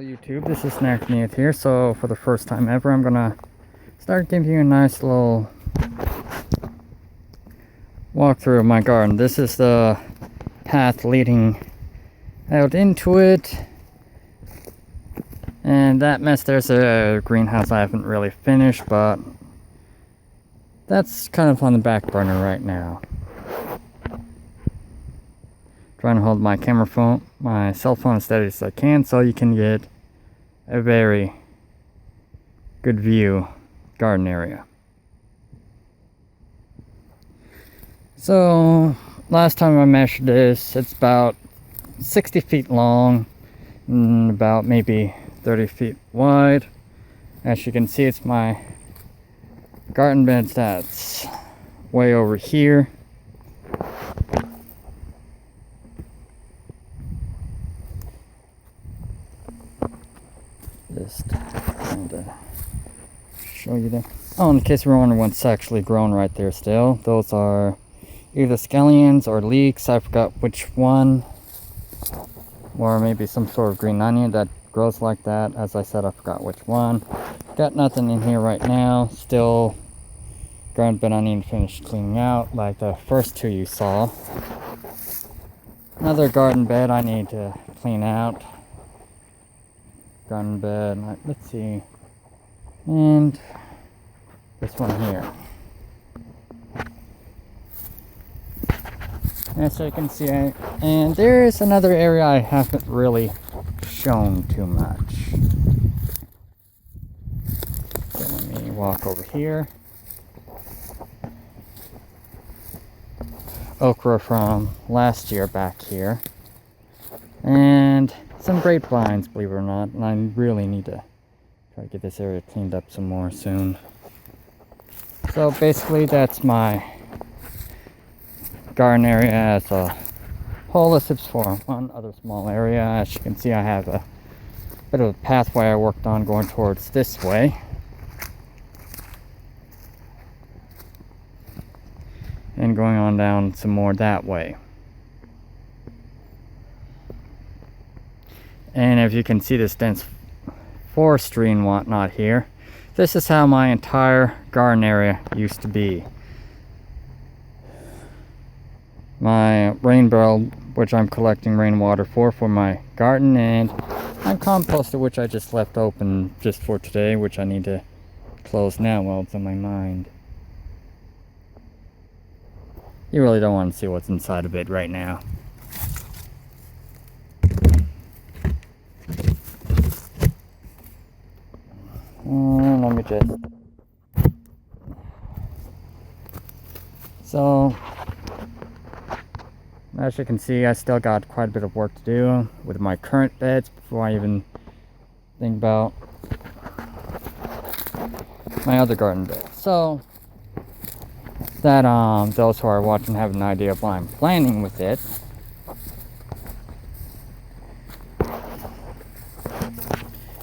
Hello YouTube, this is Snack here. So for the first time ever, I'm gonna start giving you a nice little walkthrough of my garden. This is the path leading out into it. And that mess, there's a greenhouse I haven't really finished, but that's kind of on the back burner right now. Trying to hold my my cell phone as steady as I can so you can get a very good view garden area. So last time I measured this, it's about 60 feet long and about maybe 30 feet wide. As you can see, it's my garden bed that's way over here. Just trying to show you that. Oh, in case you're wondering what's actually grown right there still, those are either scallions or leeks. I forgot which one. Or maybe some sort of green onion that grows like that. As I said, I forgot which one. Got nothing in here right now. Still garden bed I need to finish cleaning out like the first two you saw. Another garden bed I need to clean out. Garden bed, let's see, and this one here. And so you can see, and there's another area I haven't really shown too much. So let me walk over here. Okra from last year back here. And some grapevines, believe it or not, and I really need to try to get this area cleaned up some more soon. So basically that's my garden area as a whole, except for one other small area. As you can see, I have a bit of a pathway I worked on going towards this way. And going on down some more that way. And if you can see this dense forestry and whatnot here, this is how my entire garden area used to be. My rain barrel, which I'm collecting rainwater for my garden, and my composter, which I just left open just for today, which I need to close now while it's on my mind. You really don't want to see what's inside of it right now. Let me just... So, as you can see, I still got quite a bit of work to do with my current beds before I even think about my other garden bed. So, that those who are watching have an idea of what I'm planning with it.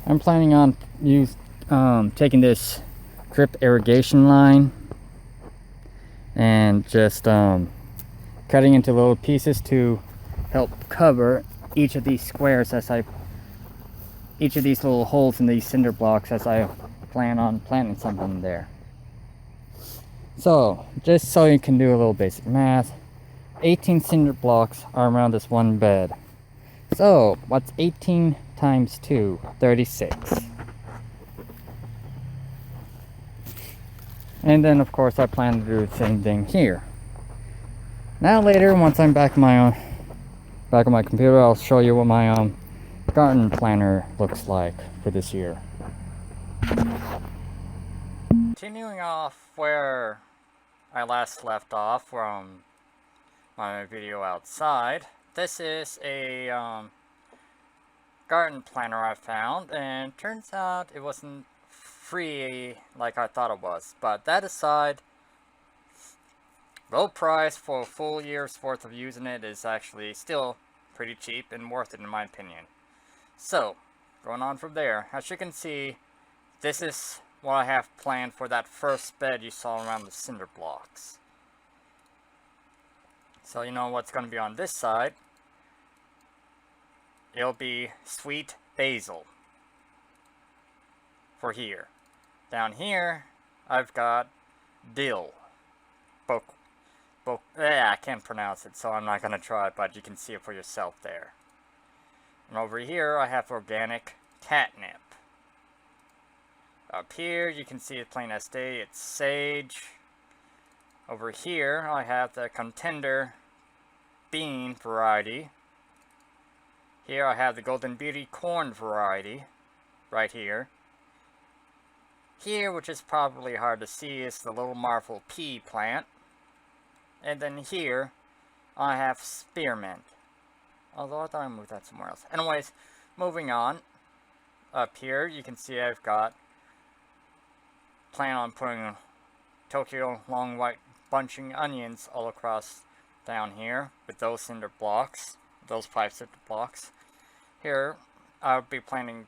I'm planning on taking this drip irrigation line and just cutting into little pieces to help cover each of these squares each of these little holes in these cinder blocks as I plan on planting something there. So just so you can do a little basic math, 18 cinder blocks are around this one bed. So what's 18 times 2? 36. And then of course I plan to do the same thing here. Now later, once I'm back on my computer, I'll show you what my garden planner looks like for this year. Continuing off where I last left off from my video outside, this is a garden planner I found, and turns out it wasn't free like I thought it was. But that aside, low price for a full year's worth of using it is actually still pretty cheap and worth it in my opinion. So, going on from there, as you can see, this is what I have planned for that first bed you saw around the cinder blocks. So you know what's going to be on this side. It'll be sweet basil. for here. Down here, I've got dill. I can't pronounce it, so I'm not going to try it, but you can see it for yourself there. And over here, I have organic catnip. Up here, you can see it plain as day, it's sage. Over here, I have the contender bean variety. Here I have the Golden Beauty corn variety, right here. Here, which is probably hard to see, is the little Marvel pea plant. And then here, I have spearmint. Although I thought I moved that somewhere else. Anyways, moving on. Up here, you can see I've got... plan on putting Tokyo long white bunching onions all across down here with those cinder blocks. Those 5 cinder blocks. Here, I'll be planting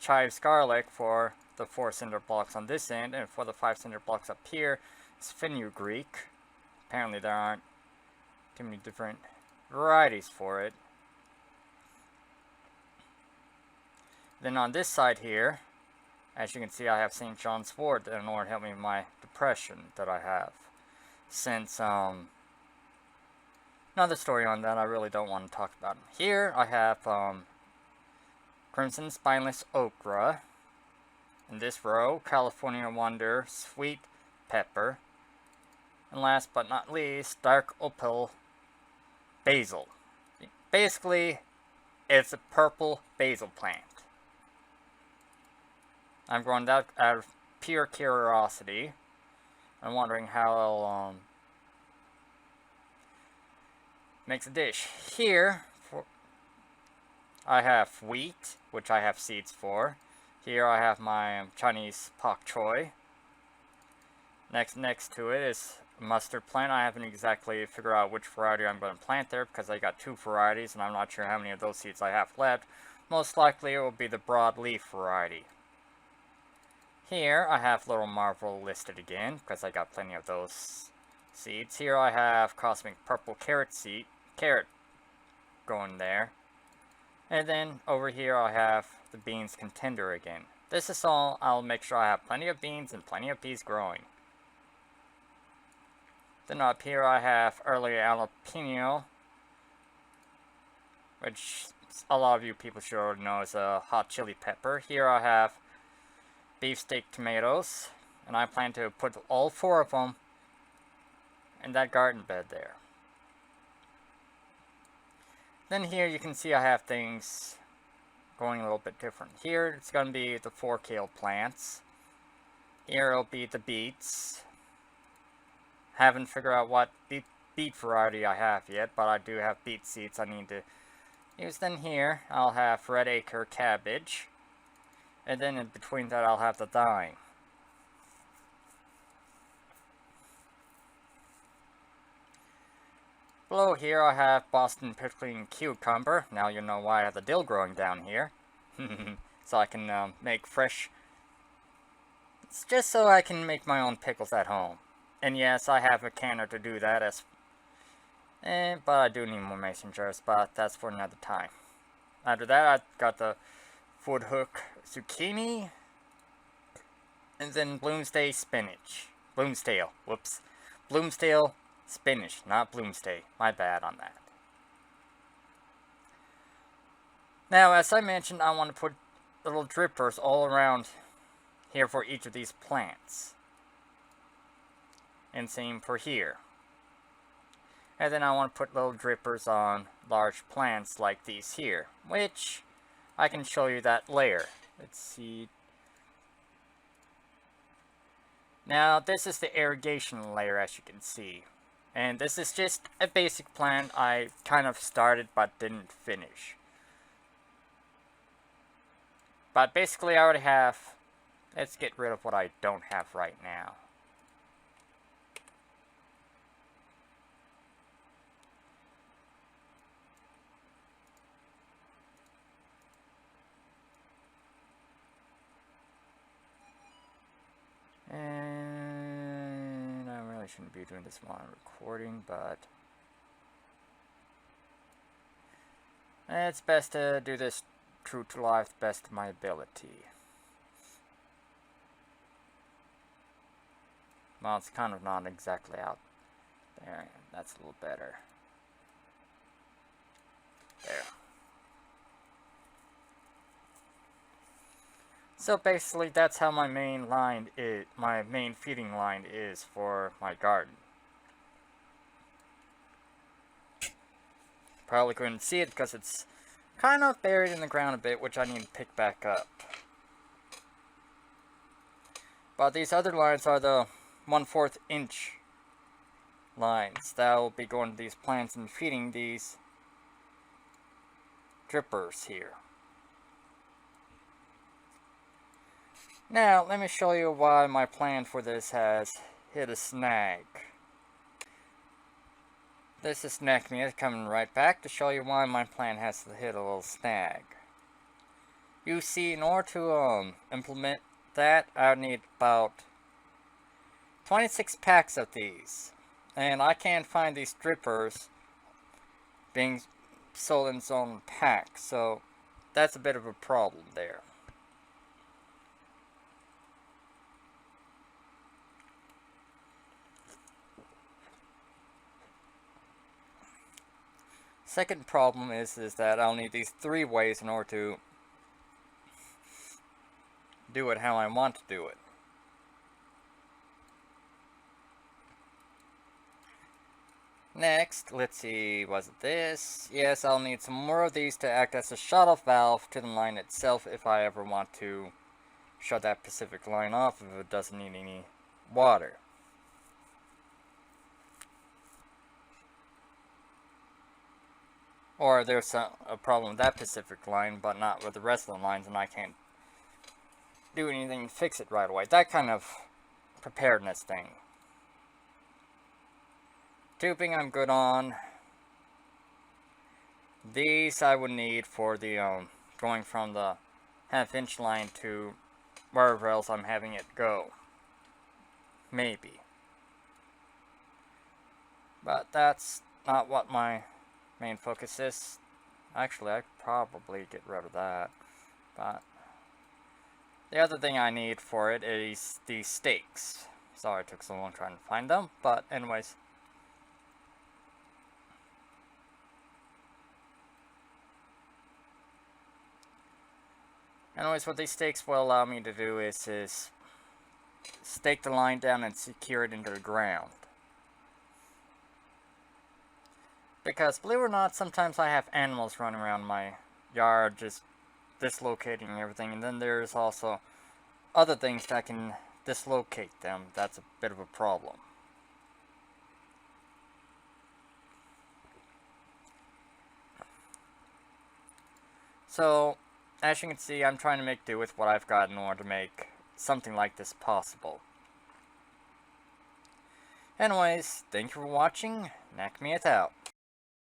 chives garlic for the 4 cinder blocks on this end, and for the 5 cinder blocks up here, it's fenugreek. Apparently there aren't too many different varieties for it. Then on this side here, as you can see, I have St. John's wort in order to help me with my depression that I have. Since, another story on that I really don't want to talk about. Here I have Crimson Spineless Okra. In this row, California Wonder Sweet Pepper. And last but not least, Dark Opal Basil. Basically, it's a purple basil plant. I'm growing that out of pure curiosity. I'm wondering how I'll makes a dish. Here, I have wheat, which I have seeds for. Here I have my Chinese pak choy. Next to it is a mustard plant. I haven't exactly figured out which variety I'm going to plant there because I got 2 varieties and I'm not sure how many of those seeds I have left. Most likely it will be the broadleaf variety. Here I have Little Marvel listed again because I got plenty of those seeds. Here I have Cosmic Purple Carrot going there. And then over here I have the beans contender again. This is all. I'll make sure I have plenty of beans and plenty of peas growing. Then up here I have early jalapeno, which a lot of you people should already know is a hot chili pepper. Here I have beefsteak tomatoes, and I plan to put all 4 of them in that garden bed there. Then here you can see I have things going a little bit different. Here it's going to be the 4 kale plants. Here it'll be the beets. Haven't figured out what beet variety I have yet, but I do have beet seeds I need to use. Then here I'll have red acre cabbage. And then in between that I'll have the thyme. Below here I have Boston pickling cucumber. Now you know why I have the dill growing down here. So I can make fresh... It's just so I can make my own pickles at home. And yes, I have a canner to do that, but I do need more mason jars, but that's for another time. After that, I got the foot hook zucchini, and then Bloomsday spinach. Bloomsdale, whoops. Bloomsdale spinach, not Bloomsday. My bad on that. Now, as I mentioned, I want to put little drippers all around here for each of these plants. And same for here. And then I want to put little drippers on large plants like these here, which I can show you that later. Let's see. Now this is the irrigation layer, as you can see. And this is just a basic plant I kind of started but didn't finish. But basically I already have... Let's get rid of what I don't have right now. And I really shouldn't be doing this while I'm recording, but it's best to do this true to life, best of my ability. Well, it's kind of not exactly out there. That's a little better. There. So basically, that's how my main line is. My main feeding line is for my garden. Probably couldn't see it because it's kind of buried in the ground a bit, which I need to pick back up. But these other lines are the 1/4 inch lines that will be going to these plants and feeding these drippers here. Now, let me show you why my plan for this has hit a snag. This is me coming right back to show you why my plan has hit a little snag. You see, in order to implement that, I need about 26 packs of these. And I can't find these drippers being sold in its own pack, so that's a bit of a problem there. Second problem is that I'll need these 3 ways in order to do it how I want to do it. Next, let's see, was it this? Yes, I'll need some more of these to act as a shut-off valve to the line itself if I ever want to shut that specific line off if it doesn't need any water. Or there's a problem with that specific line, but not with the rest of the lines, and I can't do anything to fix it right away. That kind of preparedness thing. Tubing I'm good on. These I would need for the going from the 1/2 inch line to wherever else I'm having it go. Maybe. But that's not what my main focus is. Actually, I could probably get rid of that. But the other thing I need for it is these stakes. Sorry it took so long trying to find them, but anyways. What these stakes will allow me to do is stake the line down and secure it into the ground. Because, believe it or not, sometimes I have animals running around my yard just dislocating everything, and then there's also other things that can dislocate them. That's a bit of a problem. So, as you can see, I'm trying to make do with what I've got in order to make something like this possible. Anyways, thank you for watching. Nakmiat out.